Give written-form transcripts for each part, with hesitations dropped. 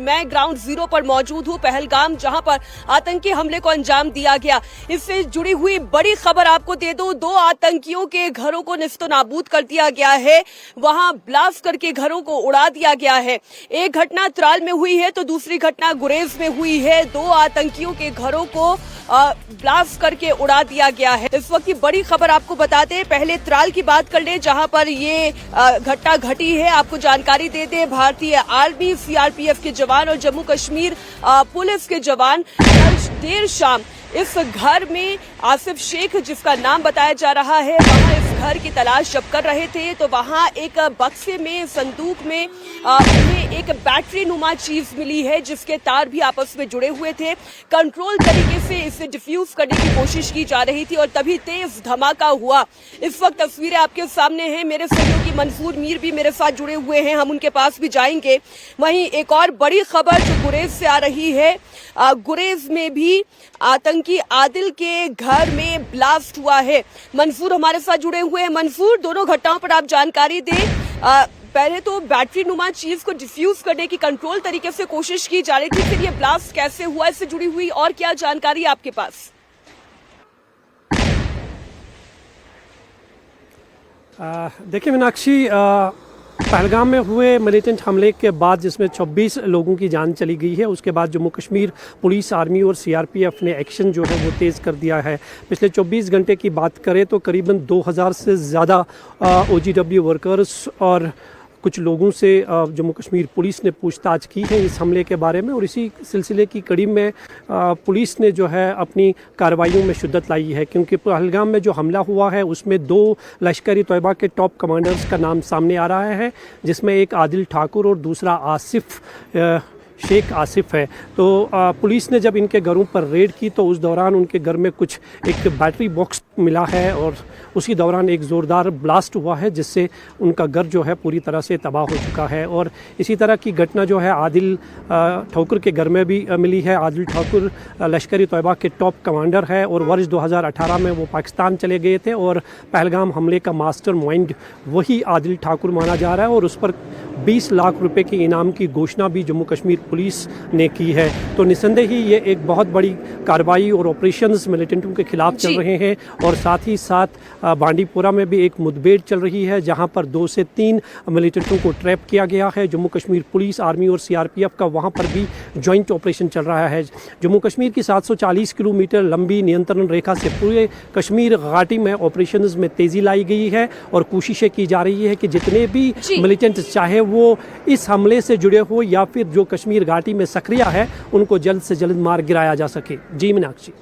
मैं ground zero पर मौजूद हूँ, पहलगाम, जहां पर आतंकी हमले को अंजाम दिया गया। इससे जुड़ी हुई बड़ी खबर आपको दे दूं, 2 आतंकियों के घरों को निस्तनाबूद कर दिया गया है, वहां ब्लास्ट करके घरों को उड़ा दिया गया है। एक घटना त्राल में हुई है तो दूसरी घटना गुरेज में हुई है। 2 आतंकियों के घरों को ब्लास्ट करके उड़ा दिया गया है। इस वक्त की बड़ी खबर आपको बताते हैं, पहले त्राल की बात कर ले जहां पर ये घटना घटी है। आपको जानकारी दे दे, भारतीय आर्मी, सीआरपीएफ के जवान और जम्मू कश्मीर पुलिस के जवान देर शाम इस घर में आसिफ शेख, जिसका नाम बताया जा रहा है, वहां इस घर की तलाश जब कर रहे थे तो वहां एक बक्से में, संदूक में उन्हें एक बैटरी नुमा चीज मिली है जिसके तार भी आपस में जुड़े हुए थे। कंट्रोल तरीके से इसे डिफ्यूज करने की कोशिश की जा रही थी और तभी तेज धमाका हुआ। इस वक्त तस्वीरें आपके सामने हैं, मेरे सहयोगी मंसूर मीर भी मेरे साथ जुड़े हुए हैं, हम उनके पास भी जाएंगे। वहीं एक और बड़ी खबर जो गुरेज से आ रही है, गुरेज में भी आतंकी आदिल के घर में ब्लास्ट हुआ है। मंसूर हमारे साथ जुड़े हुए हैं। मंसूर, दोनों घटनाओं पर आप जानकारी दें। पहले तो बैटरी नुमा चीज को डिफ्यूज करने की कंट्रोल तरीके से कोशिश की जा रही थी, फिर ये ब्लास्ट कैसे हुआ, इससे जुड़ी हुई और क्या जानकारी आपके पास? देखिए मीनाक्षी, पहलगाम में हुए मिलिटेंट हमले के बाद जिसमें 26 लोगों की जान चली गई है, उसके बाद जम्मू कश्मीर पुलिस, आर्मी और सीआरपीएफ ने एक्शन जो है वो तेज़ कर दिया है। पिछले 24 घंटे की बात करें तो करीबन 2000 से ज़्यादा ओजीडब्ल्यू वर्कर्स और कुछ लोगों से जम्मू कश्मीर पुलिस ने पूछताछ की है इस हमले के बारे में, और इसी सिलसिले की कड़ी में पुलिस ने जो है अपनी कार्रवाइयों में शिद्दत लाई है, क्योंकि पहलगाम में जो हमला हुआ है उसमें 2 लश्कर-ए तैयबा के टॉप कमांडर्स का नाम सामने आ रहा है, जिसमें एक आदिल ठाकुर और दूसरा आसिफ शेख आसिफ है। तो पुलिस ने जब इनके घरों पर रेड की तो उस दौरान उनके घर में कुछ एक बैटरी बॉक्स मिला है और उसी दौरान एक ज़ोरदार ब्लास्ट हुआ है जिससे उनका घर जो है पूरी तरह से तबाह हो चुका है। और इसी तरह की घटना जो है आदिल ठाकुर के घर में भी मिली है। आदिल ठाकुर लश्कर-ए तैयबा के टॉप कमांडर है और वर्ष 2018 में वो पाकिस्तान चले गए थे और पहलगाम हमले का मास्टर माइंड वही आदिल ठाकुर माना जा रहा है और उस पर 20 लाख रुपए के इनाम की घोषणा भी जम्मू कश्मीर पुलिस ने की है। तो निसंदेह ही ये एक बहुत बड़ी कार्रवाई और ऑपरेशंस मिलिटेंटों के खिलाफ चल रहे हैं और साथ ही साथ बांडीपुरा में भी एक मुठभेड़ चल रही है जहां पर 2 से 3 मिलिटेंटों को ट्रैप किया गया है। जम्मू कश्मीर पुलिस, आर्मी और सीआरपीएफ का वहां पर भी जॉइंट ऑपरेशन चल रहा है। जम्मू कश्मीर की 740 किलोमीटर लंबी नियंत्रण रेखा से पूरे कश्मीर घाटी में ऑपरेशंस में तेजी लाई गई है और कोशिशें की जा रही है कि जितने भी मिलिटेंट, चाहे वो इस हमले से जुड़े हो या फिर जो कश्मीर घाटी में सक्रिय है, उनको जल्द से जल्द मार गिराया जा सके। जी मीनाक्षी।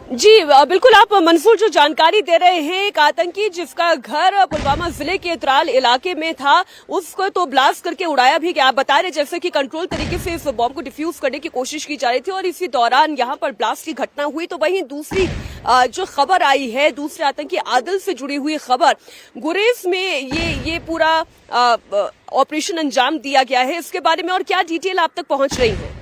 जी बिल्कुल, आप मंसूर जो जानकारी दे रहे हैं, एक आतंकी जिसका घर पुलवामा जिले के त्राल इलाके में था, उसको तो ब्लास्ट करके उड़ाया भी गया। आप बता रहे जैसे कि कंट्रोल तरीके से इस बॉम्ब को डिफ्यूज करने की कोशिश की जा रही थी और इसी दौरान यहां पर ब्लास्ट की घटना हुई। तो वहीं दूसरी जो खबर आई है, दूसरे आतंकी आदिल से जुड़ी हुई खबर, गुरेज में ये पूरा ऑपरेशन अंजाम दिया गया है, इसके बारे में और क्या डिटेल आप तक पहुंच रही है?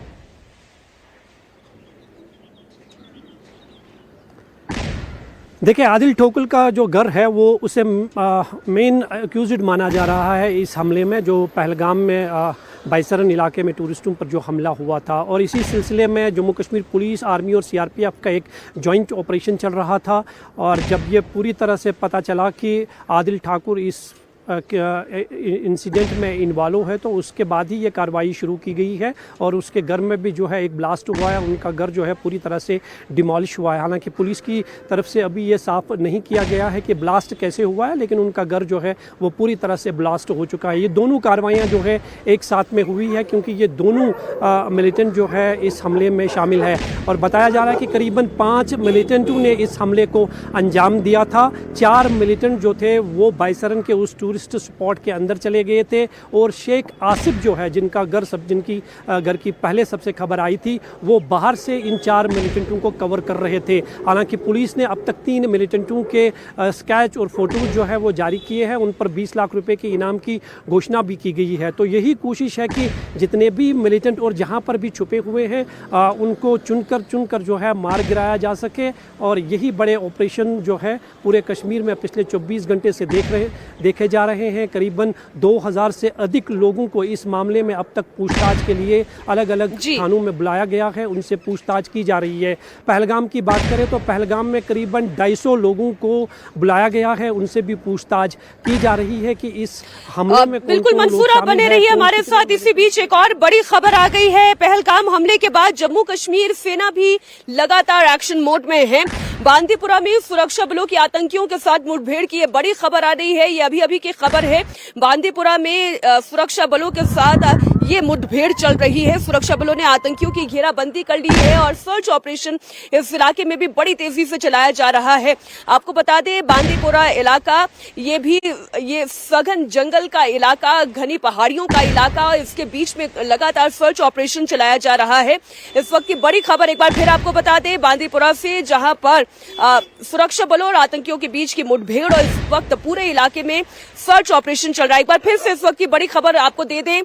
देखिए, आदिल ठाकुर का जो घर है वो उसे मेन एक्यूज्ड माना जा रहा है इस हमले में, जो पहलगाम में बाइसरन इलाके में टूरिस्टों पर जो हमला हुआ था। और इसी सिलसिले में जम्मू कश्मीर पुलिस, आर्मी और सीआरपीएफ का एक जॉइंट ऑपरेशन चल रहा था और जब ये पूरी तरह से पता चला कि आदिल ठाकुर इस इंसिडेंट में इन्वॉल्व है तो उसके बाद ही ये कार्रवाई शुरू की गई है और उसके घर में भी जो है एक ब्लास्ट हुआ है, उनका घर जो है पूरी तरह से डिमोलिश हुआ है। हालांकि पुलिस की तरफ से अभी ये साफ नहीं किया गया है कि ब्लास्ट कैसे हुआ है, लेकिन उनका घर जो है वो पूरी तरह से ब्लास्ट हो चुका है। ये दोनों कार्रवाइयाँ जो है एक साथ में हुई है क्योंकि ये दोनों मिलिटेंट जो है इस हमले में शामिल है और बताया जा रहा है कि करीबन 5 मिलिटेंटों ने इस हमले को अंजाम दिया था। 4 मिलिटेंट जो थे वो बाइसरन के उस टूरिस्ट स्पॉट के अंदर चले गए थे और शेख आसिफ जो है जिनकी घर की पहले सबसे खबर आई थी, वो बाहर से इन 4 मिलिटेंटों को कवर कर रहे थे। हालांकि पुलिस ने अब तक 3 मिलिटेंटों के स्केच और फोटोज जो है वो जारी किए हैं, उन पर 20 लाख रुपए के इनाम की घोषणा भी की गई है। तो यही कोशिश है कि जितने भी मिलिटेंट और जहां पर भी छुपे हुए हैं उनको चुनकर जो है मार गिराया जा सके और यही बड़े ऑपरेशन जो है पूरे कश्मीर में पिछले 24 घंटे से देखे जा जा रहे हैं। करीबन 2000 से अधिक लोगों को इस मामले में अब तक पूछताछ के लिए अलग अलग थानों में बुलाया गया है, उनसे पूछताछ की जा रही है। पहलगाम की बात करें तो पहलगाम में करीबन 250 लोगों को बुलाया गया है, उनसे भी पूछताछ की जा रही है कि इस हमले में बिल्कुल मंसूर, आप बने रहिए हमारे साथ। इसी बीच एक और बड़ी खबर आ गई है। पहलगाम हमले के बाद जम्मू कश्मीर सेना भी लगातार एक्शन मोड में है। बांदीपुरा में सुरक्षा बलों की आतंकियों के साथ मुठभेड़ की ये बड़ी खबर आ रही है। ये अभी अभी की खबर है। बांदीपुरा में सुरक्षा बलों के साथ ये मुठभेड़ चल रही है। सुरक्षा बलों ने आतंकियों की घेराबंदी कर ली है और सर्च ऑपरेशन इस इलाके में भी बड़ी तेजी से चलाया जा रहा है। आपको बता दें, बांदीपुरा इलाका ये सघन जंगल का इलाका, घनी पहाड़ियों का इलाका, इसके बीच में लगातार सर्च ऑपरेशन चलाया जा रहा है। इस वक्त की बड़ी खबर एक बार फिर आपको बता दें बांदीपुरा से, जहां पर सुरक्षा बलों और आतंकियों के बीच की मुठभेड़ और इस वक्त पूरे इलाके में सर्च ऑपरेशन चल रहा है। एक बार फिर से इस वक्त की बड़ी खबर आपको दे दें,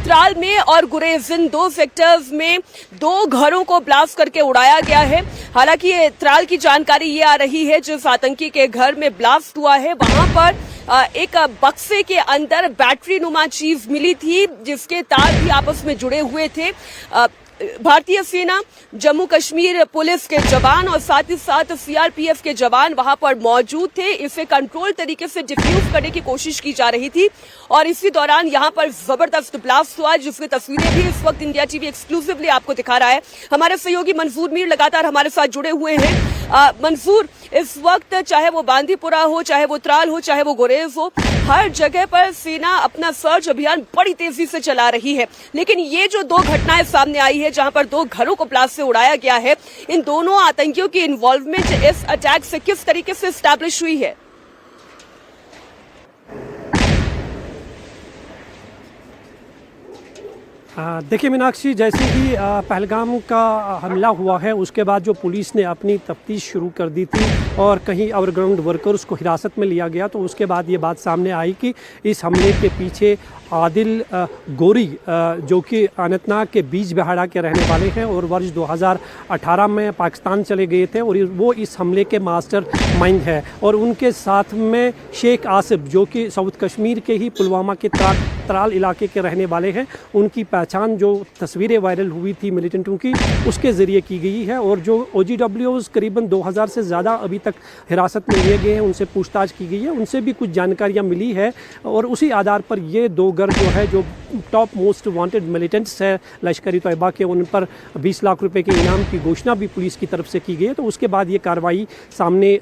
त्राल में और गुरेज इन 2 सेक्टर्स में 2 घरों को ब्लास्ट करके उड़ाया गया है। हालांकि त्राल की जानकारी ये आ रही है, जिस आतंकी के घर में ब्लास्ट हुआ है वहां पर एक बक्से के अंदर बैटरी नुमा चीज मिली थी, जिसके तार भी आपस में जुड़े हुए थे। भारतीय सेना, जम्मू कश्मीर पुलिस के जवान और साथ ही साथ सीआरपीएफ के जवान वहां पर मौजूद थे। इसे कंट्रोल तरीके से डिफ्यूज करने की कोशिश की जा रही थी और इसी दौरान यहां पर जबरदस्त ब्लास्ट हुआ, जिसकी तस्वीरें भी इस वक्त इंडिया टीवी एक्सक्लूसिवली आपको दिखा रहा है। हमारे सहयोगी मंसूर मीर लगातार हमारे साथ जुड़े हुए हैं। मंसूर, इस वक्त चाहे वो बांदीपुरा हो, चाहे वो त्राल हो, चाहे वो गुरेज हो, हर जगह पर सेना अपना सर्च अभियान बड़ी तेजी से चला रही है। लेकिन ये जो 2 घटनाएं सामने आई है, जहां पर 2 घरों को ब्लास्ट से उड़ाया गया है, इन दोनों आतंकियों की इन्वॉल्वमेंट इस अटैक से किस तरीके से एस्टैब्लिश हुई है? देखिए मीनाक्षी, जैसे ही पहलगाम का हमला हुआ है उसके बाद जो पुलिस ने अपनी तफ्तीश शुरू कर दी थी और कहीं ओवरग्राउंड वर्कर्स को हिरासत में लिया गया, तो उसके बाद ये बात सामने आई कि इस हमले के पीछे आदिल गोरी, जो कि अनंतनाग के बीज बिहाड़ा के रहने वाले हैं और वर्ष 2018 में पाकिस्तान चले गए थे और वो इस हमले के मास्टर माइंड है। और उनके साथ में शेख आसिफ, जो कि साउथ कश्मीर के ही पुलवामा के त्राल इलाके के रहने वाले हैं, उनकी पहचान जो तस्वीरें वायरल हुई थी मिलिटेंटों की, उसके ज़रिए की गई है। और जो OGWs करीबन 2000 से ज़्यादा अभी तक हिरासत में लिए गए हैं, उनसे पूछताछ की गई है, उनसे भी कुछ जानकारियाँ मिली है और उसी आधार पर ये 2 घर जो है, जो टॉप मोस्ट वांटेड मिलिटेंट्स है लश्कर तैयबा के, उन पर 20 लाख रुपए के इनाम की घोषणा भी पुलिस की तरफ से की गई है। तो उसके बाद ये कार्रवाई सामने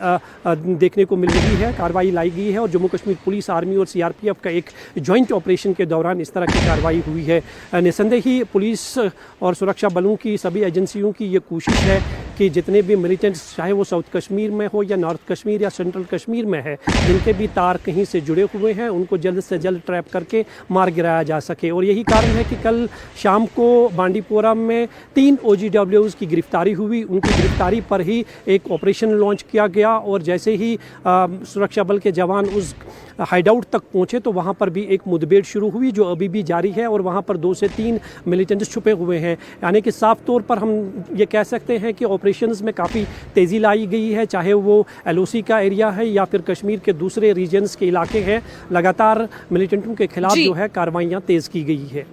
देखने को मिल रही है, कार्रवाई लाई गई है और जम्मू कश्मीर पुलिस, आर्मी और CRPF का एक जॉइंट ऑपरेशन के दौरान इस तरह की कार्रवाई हुई है। निसंदेह ही पुलिस और सुरक्षा बलों की, सभी एजेंसियों की ये कोशिश है कि जितने भी मिलिटेंट्स, चाहे वो साउथ कश्मीर में हो या नॉर्थ कश्मीर या सेंट्रल कश्मीर में है, जिनके भी तार कहीं से जुड़े हुए हैं, उनको जल्द से जल्द ट्रैप करके मार गिराया जा सके। और यही कारण है कि कल शाम को बांडीपोरा में 3 OGWs की गिरफ्तारी हुई। उनकी गिरफ्तारी पर ही एक ऑपरेशन लॉन्च किया गया और जैसे ही सुरक्षा बल के जवान उस हाइडआउट तक पहुंचे तो वहां पर भी एक मुठभेड़ शुरू हुई, जो अभी भी जारी है और वहां पर 2 से 3 मिलिटेंट्स छुपे हुए हैं। यानी कि साफ तौर पर हम ये कह सकते हैं कि ऑपरेशंस में काफ़ी तेज़ी लाई गई है, चाहे वो LOC का एरिया है या फिर कश्मीर के दूसरे रीजन्स के इलाके हैं। लगातार मिलिटेंटों के खिलाफ जो है कार्रवाइयाँ तेज़ की गई है।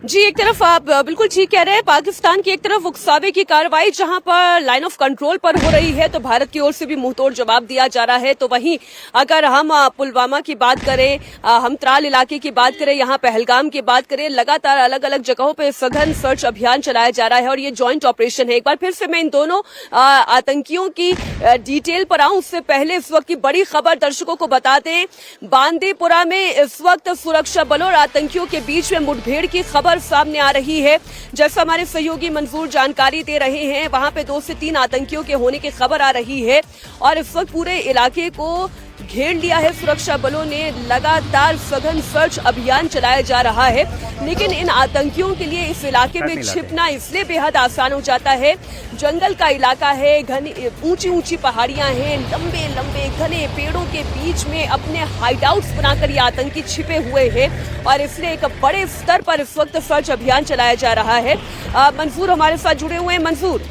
जी, एक तरफ आप बिल्कुल ठीक कह रहे हैं, पाकिस्तान की एक तरफ उकसावे की कार्रवाई जहां पर लाइन ऑफ कंट्रोल पर हो रही है, तो भारत की ओर से भी मुंहतोड़ जवाब दिया जा रहा है। तो वहीं अगर हम पुलवामा की बात करें, हम त्राल इलाके की बात करें, यहाँ पहलगाम की बात करें, लगातार अलग अलग जगहों पे सघन सर्च अभियान चलाया जा रहा है और ये जॉइंट ऑपरेशन है। एक बार फिर से मैं इन दोनों आतंकियों की डिटेल पर आऊं, उससे पहले इस वक्त की बड़ी खबर दर्शकों को बता दें। बांदीपुरा में इस वक्त सुरक्षा बलों और आतंकियों के बीच में मुठभेड़ की खबर सामने आ रही है। जैसा हमारे सहयोगी मंसूर जानकारी दे रहे हैं, वहां पे 2 से 3 आतंकियों के होने की खबर आ रही है और इस वक्त पूरे इलाके को घेर लिया है सुरक्षा बलों ने। लगातार सघन सर्च अभियान चलाया जा रहा है, लेकिन इन आतंकियों के लिए इस इलाके में छिपना इसलिए बेहद आसान हो जाता है। जंगल का इलाका है, घनी ऊंची ऊंची पहाड़ियां हैं, लंबे लंबे घने पेड़ों के बीच में अपने हाइडआउट्स बनाकर ये आतंकी छिपे हुए हैं और इसलिए एक बड़े स्तर पर इस वक्त सर्च अभियान चलाया जा रहा है। मंसूर हमारे साथ जुड़े हुए हैं। मंसूर,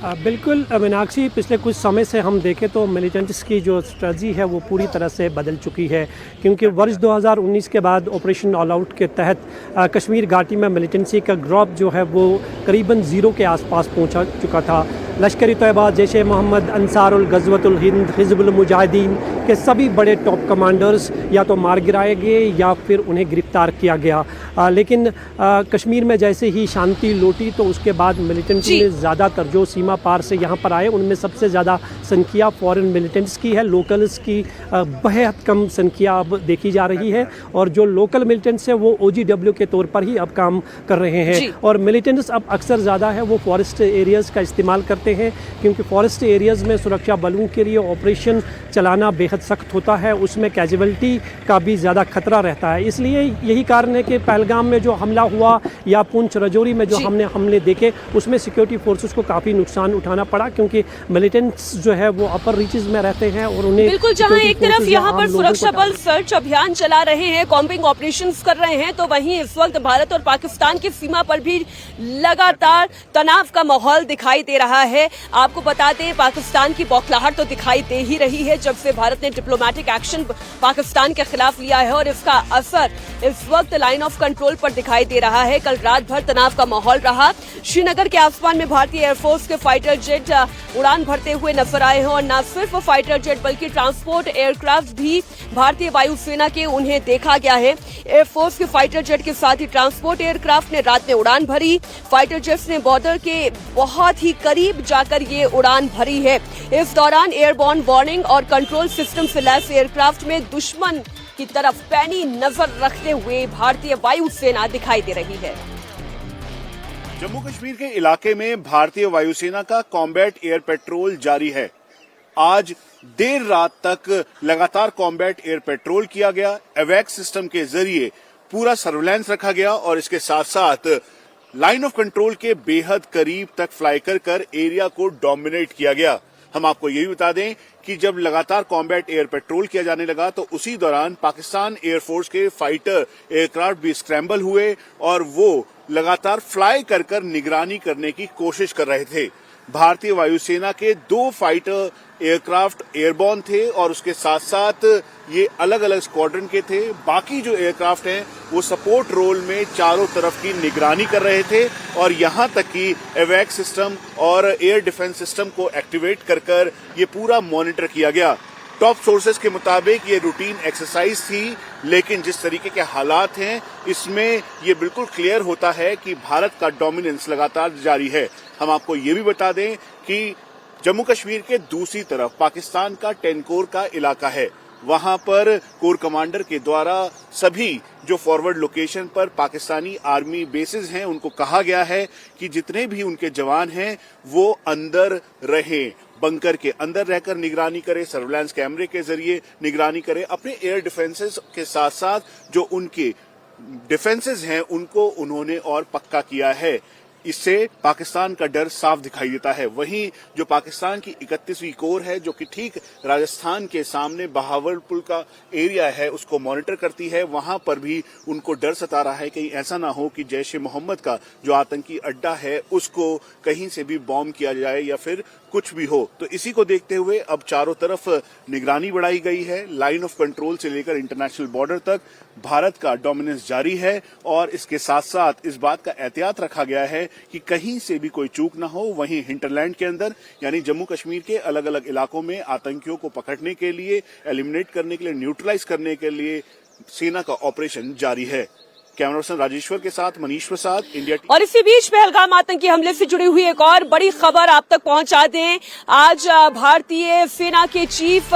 बिल्कुल मीनाक्षी, पिछले कुछ समय से हम देखें तो मिलिटेंट्स की जो स्ट्रेटजी है वो पूरी तरह से बदल चुकी है, क्योंकि वर्ष 2019 के बाद ऑपरेशन ऑल आउट के तहत कश्मीर घाटी में मिलिटेंसी का ग्रोथ जो है वो करीबन ज़ीरो के आसपास पहुंचा चुका था। लश्कर तैयबा, जैश ए मोहम्मद, अंसारुल गज़वतुल हिंद, हिज़्बुल मुजाहिदीन के सभी बड़े टॉप कमांडर्स या तो मार गिराए गए या फिर उन्हें गिरफ्तार किया गया। लेकिन कश्मीर में जैसे ही शांति लौटी तो उसके बाद मिलिटेंट्स ने ज़्यादातर जो सीमा पार से यहाँ पर आए उनमें सबसे ज़्यादा संख्या फॉरेन मिलिटेंट्स की है, लोकल्स की बेहद कम संख्या अब देखी जा रही है। और जो लोकल मिलिटेंट्स है वो OGW के तौर पर ही अब काम कर रहे हैं। और मिलिटेंट्स अब अक्सर ज़्यादा है वो फॉरेस्ट एरियाज़ का इस्तेमाल करते हैं, क्योंकि फॉरेस्ट एरियाज़ में सुरक्षा बलों के लिए ऑपरेशन चलाना बेहद सख्त होता है, उसमें कैजुअलिटी का भी ज़्यादा खतरा रहता है। इसलिए यही कारण है कि पहलगाम में जो हमला हुआ या पुंछ राजौरी में जो हमले देखे उसमें सिक्योरिटी फोर्सेस को काफ़ी नुकसान उठाना पड़ा, क्योंकि मिलिटेंट्स जो है वो अपर रीचेस में रहते हैं और उन्हें बिल्कुल, जहां एक तरफ यहाँ पर सुरक्षा बल सर्च अभियान चला रहे हैं, कॉम्बिंग ऑपरेशंस कर रहे हैं, तो वहीं इस वक्त भारत और पाकिस्तान की सीमा पर भी लगातार तनाव का माहौल दिखाई दे रहा है। आपको बता दें, पाकिस्तान की बौखलाहट तो दिखाई दे ही रही है जब से भारत ने डिप्लोमेटिक एक्शन पाकिस्तान के खिलाफ लिया है, और इसका असर इस वक्त लाइन ऑफ कंट्रोल पर दिखाई दे रहा है। कल रात भर तनाव का माहौल रहा। श्रीनगर के आसमान में भारतीय एयरफोर्स के फाइटर जेट उड़ान भरते हुए नजर आए हैं, और न सिर्फ फाइटर जेट बल्कि ट्रांसपोर्ट एयरक्राफ्ट भी भारतीय वायुसेना के उन्हें देखा गया है। एयरफोर्स के फाइटर जेट के साथ ही ट्रांसपोर्ट एयरक्राफ्ट ने रात में उड़ान भरी। फाइटर जेट्स ने बॉर्डर के बहुत ही करीब जाकर ये उड़ान भरी है। इस दौरान एयरबॉर्न वार्निंग और कंट्रोल सिस्टम से लैस एयरक्राफ्ट में दुश्मन की तरफ पैनी नजर रखते हुए भारतीय वायुसेना दिखाई दे रही है। जम्मू कश्मीर के इलाके में भारतीय वायुसेना का कॉम्बैट एयर पेट्रोल जारी है। आज देर रात तक लगातार कॉम्बैट एयर पेट्रोल किया गया, एवैक्स सिस्टम के जरिए पूरा सर्विलांस रखा गया और इसके साथ साथ लाइन ऑफ कंट्रोल के बेहद करीब तक फ्लाई कर एरिया को डोमिनेट किया गया। हम आपको यही बता दें कि जब लगातार कॉम्बैट एयर पेट्रोल किया जाने लगा तो उसी दौरान पाकिस्तान एयरफोर्स के फाइटर एयरक्राफ्ट भी स्क्रैम्बल हुए और वो लगातार फ्लाई कर निगरानी करने की कोशिश कर रहे थे। भारतीय वायुसेना के 2 फाइटर एयरक्राफ्ट एयरबॉर्न थे और उसके साथ साथ ये अलग अलग स्क्वाड्रन के थे। बाकी जो एयरक्राफ्ट हैं वो सपोर्ट रोल में चारों तरफ की निगरानी कर रहे थे और यहां तक कि एवैक्स सिस्टम और एयर डिफेंस सिस्टम को एक्टिवेट कर ये पूरा मॉनिटर किया गया। टॉप सोर्सेज के मुताबिक ये रूटीन एक्सरसाइज थी, लेकिन जिस तरीके के हालात हैं इसमें ये बिल्कुल क्लियर होता है कि भारत का डोमिनेंस लगातार जारी है। हम आपको ये भी बता दें कि जम्मू कश्मीर के दूसरी तरफ पाकिस्तान का 10 कोर का इलाका है। वहां पर कोर कमांडर के द्वारा सभी जो फॉरवर्ड लोकेशन पर पाकिस्तानी आर्मी बेसेस हैं उनको कहा गया है कि जितने भी उनके जवान हैं वो अंदर रहें, बंकर के अंदर रहकर निगरानी करें, सर्विलांस कैमरे के जरिए निगरानी करें। अपने एयर डिफेंसेस के साथ साथ जो उनके डिफेंसेस हैं उनको उन्होंने और पक्का किया है। इससे पाकिस्तान का डर साफ दिखाई देता है। वहीं जो पाकिस्तान की 31वीं कोर है जो कि ठीक राजस्थान के सामने बहावलपुर का एरिया है उसको मॉनिटर करती है, वहां पर भी उनको डर सता रहा है कहीं ऐसा ना हो कि जैश ए मोहम्मद का जो आतंकी अड्डा है उसको कहीं से भी बॉम्ब किया जाए या फिर कुछ भी हो। तो इसी को देखते हुए अब चारों तरफ निगरानी बढ़ाई गई है। लाइन ऑफ कंट्रोल से लेकर इंटरनेशनल बॉर्डर तक भारत का डोमिनेंस जारी है और इसके साथ साथ इस बात का एहतियात रखा गया है कि कहीं से भी कोई चूक ना हो। वहीं हिंटरलैंड के अंदर यानी जम्मू कश्मीर के अलग अलग इलाकों में आतंकियों को पकड़ने के लिए, एलिमिनेट करने के लिए, न्यूट्रलाइज करने के लिए सेना का ऑपरेशन जारी है। कैमरा पर्सन राजेश्वर के साथ मनीष प्रसाद, इंडिया टीवी। और इसी बीच पहलगाम आतंकी हमले से जुड़ी हुई एक और बड़ी खबर आप तक पहुंचा दें। आज भारतीय सेना के चीफ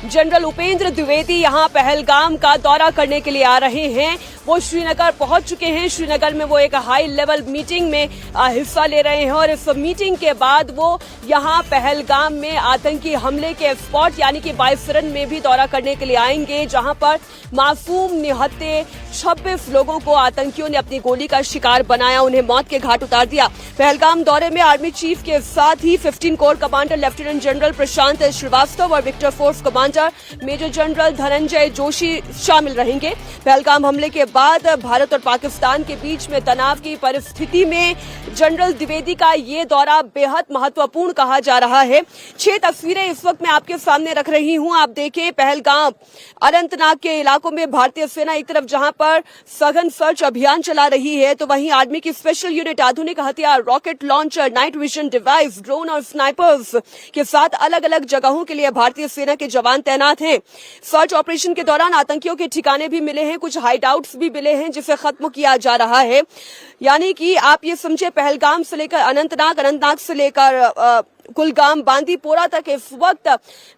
जनरल उपेंद्र द्विवेदी यहां पहलगाम का दौरा करने के लिए आ रहे हैं। वो श्रीनगर पहुंच चुके हैं। श्रीनगर में वो एक हाई लेवल मीटिंग में हिस्सा ले रहे हैं और इस मीटिंग के बाद वो यहां पहलगाम में आतंकी हमले के स्पॉट यानी कि बायसरन में भी दौरा करने के लिए आएंगे, जहां पर मासूम निहत्थे 26 लोगों लोगों को आतंकियों ने अपनी गोली का शिकार बनाया, उन्हें मौत के घाट उतार दिया। पहलगाम दौरे में आर्मी चीफ के साथ ही 15 corps commander lieutenant general Prashant Srivastava और Victor force commander major general Dhananjay Joshi शामिल रहेंगे। पहलगाम हमले के बाद भारत और पाकिस्तान के बीच में तनाव की परिस्थिति में जनरल द्विवेदी का ये दौरा बेहद महत्वपूर्ण कहा जा रहा है। 6 तस्वीरें इस वक्त मैं आपके सामने रख रही हूं। आप देखें, पहलगाम अनंतनाग के इलाकों में भारतीय सेना एक तरफ जहां पर सघन सर्च अभियान चला रही है, तो वहीं आर्मी की स्पेशल यूनिट आधुनिक हथियार, rocket launcher, night vision device, drone और स्नाइपर्स के साथ अलग अलग जगहों के लिए भारतीय सेना के जवान तैनात हैं। सर्च ऑपरेशन के दौरान आतंकियों के ठिकाने भी मिले हैं, कुछ हाइडआउट्स भी मिले हैं जिसे खत्म किया जा रहा है। यानी कि आप ये समझे, पहलगाम से लेकर अनंतनाग, अनंतनाग से लेकर कुलगाम, बांदीपोरा तक इस वक्त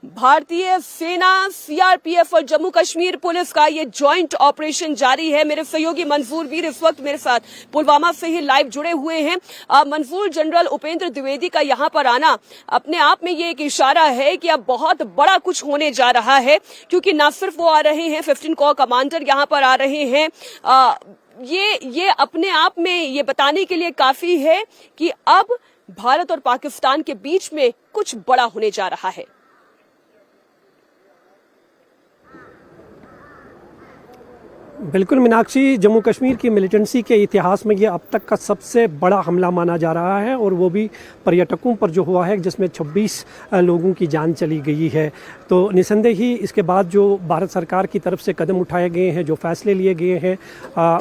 भारतीय सेना, सीआरपीएफ और जम्मू कश्मीर पुलिस का ये जॉइंट ऑपरेशन जारी है। मेरे सहयोगी मंजूर वीर इस वक्त मेरे साथ पुलवामा से ही लाइव जुड़े हुए हैं। मंजूर, जनरल उपेंद्र द्विवेदी का यहां पर आना अपने आप में ये एक इशारा है कि अब बहुत बड़ा कुछ होने जा रहा है, क्योंकि न सिर्फ वो आ रहे हैं, 15 कोर कमांडर यहां पर आ रहे हैं। ये अपने आप में ये बताने के लिए काफी है कि अब भारत और पाकिस्तान के बीच में कुछ बड़ा होने जा रहा है। बिल्कुल मीनाक्षी, जम्मू कश्मीर की मिलिटेंसी के इतिहास में ये अब तक का सबसे बड़ा हमला माना जा रहा है, और वो भी पर्यटकों पर जो हुआ है, जिसमें 26 लोगों की जान चली गई है। तो निसंदेह ही इसके बाद जो भारत सरकार की तरफ से कदम उठाए गए हैं, जो फैसले लिए गए हैं,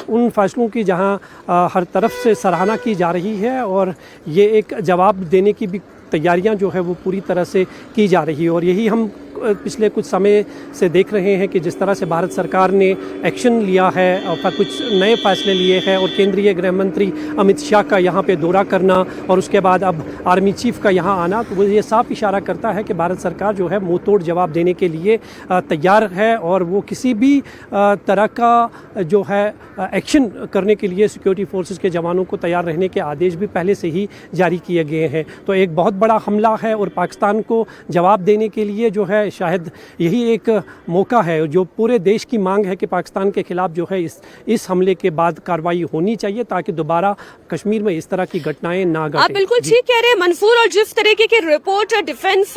उन फैसलों की जहां हर तरफ से सराहना की जा रही है, और ये एक जवाब देने की भी तैयारियां जो है वो पूरी तरह से की जा रही है। और यही हम पिछले कुछ समय से देख रहे हैं कि जिस तरह से भारत सरकार ने एक्शन लिया है और कुछ नए फैसले लिए हैं, और केंद्रीय गृह मंत्री अमित शाह का यहाँ पे दौरा करना और उसके बाद अब आर्मी चीफ का यहाँ आना, तो वो ये साफ इशारा करता है कि भारत सरकार जो है मुंह तोड़ जवाब देने के लिए तैयार है, और वो किसी भी तरह का जो है एक्शन करने के लिए सिक्योरिटी फोर्सेस के जवानों को तैयार रहने के आदेश भी पहले से ही जारी किए गए हैं। तो एक बहुत बड़ा हमला है, और पाकिस्तान को जवाब देने के लिए जो है शायद यही एक मौका है, जो पूरे देश की मांग है कि पाकिस्तान के खिलाफ जो है इस हमले के बाद कार्रवाई होनी चाहिए, ताकि दोबारा कश्मीर में इस तरह की घटनाएं ना घटें। आप बिल्कुल ठीक कह रहे हैं मंसूर, और जिस तरीके की रिपोर्ट डिफेंस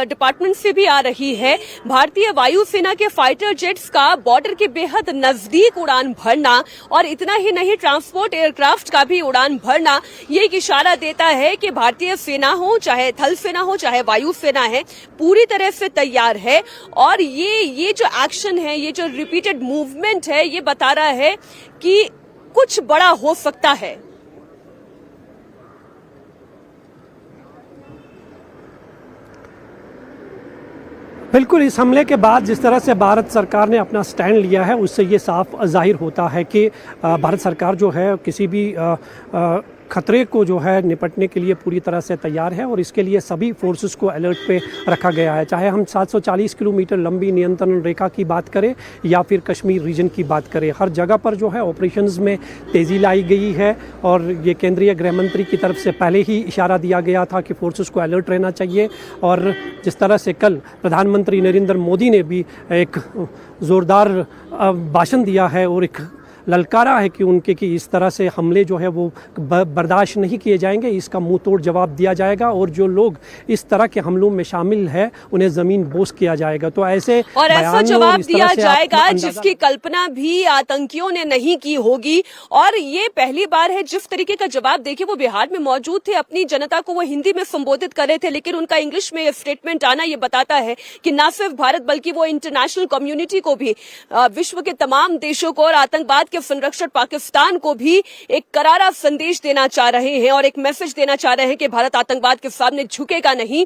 डिपार्टमेंट से भी आ रही है, भारतीय वायुसेना के फाइटर जेट्स का बॉर्डर के बेहद नजदीक उड़ान भरना, और इतना ही नहीं ट्रांसपोर्ट एयरक्राफ्ट का भी उड़ान भरना, ये एक इशारा देता है कि भारतीय सेना हो, चाहे थल सेना हो, चाहे वायुसेना है, पूरी तरह से तैयार है। और ये जो एक्शन है, ये जो रिपीटेड मूवमेंट है, ये बता रहा है कि कुछ बड़ा हो सकता है। बिल्कुल, इस हमले के बाद जिस तरह से भारत सरकार ने अपना स्टैंड लिया है, उससे ये साफ जाहिर होता है कि भारत सरकार जो है किसी भी खतरे को जो है निपटने के लिए पूरी तरह से तैयार है, और इसके लिए सभी फोर्सेस को अलर्ट पे रखा गया है। चाहे हम 740 किलोमीटर लंबी नियंत्रण रेखा की बात करें या फिर कश्मीर रीजन की बात करें, हर जगह पर जो है ऑपरेशंस में तेज़ी लाई गई है। और ये केंद्रीय गृह मंत्री की तरफ से पहले ही इशारा दिया गया था कि फोर्सेस को अलर्ट रहना चाहिए। और जिस तरह से कल प्रधानमंत्री नरेंद्र मोदी ने भी एक ज़ोरदार भाषण दिया है और एक ललकारा है कि उनके कि इस तरह से हमले जो है वो बर्दाश्त नहीं किए जाएंगे, इसका मुंह तोड़ जवाब दिया जाएगा, और जो लोग इस तरह के हमलों में शामिल है उन्हें जमीन बोस किया जाएगा। तो ऐसे और ऐसा जवाब दिया जाएगा जिसकी कल्पना भी आतंकियों ने नहीं की होगी। और ये पहली बार है जिस तरीके का जवाब, देखिए वो बिहार में मौजूद थे, अपनी जनता को वो हिंदी में संबोधित कर रहे थे, लेकिन उनका इंग्लिश में स्टेटमेंट आना ये बताता है कि न सिर्फ भारत बल्कि वो इंटरनेशनल कम्युनिटी को भी, विश्व के तमाम देशों को और आतंकवाद के संरक्षक पाकिस्तान को भी एक करारा संदेश देना चाह रहे हैं और एक मैसेज देना चाह रहे हैं कि भारत आतंकवाद के सामने झुकेगा नहीं।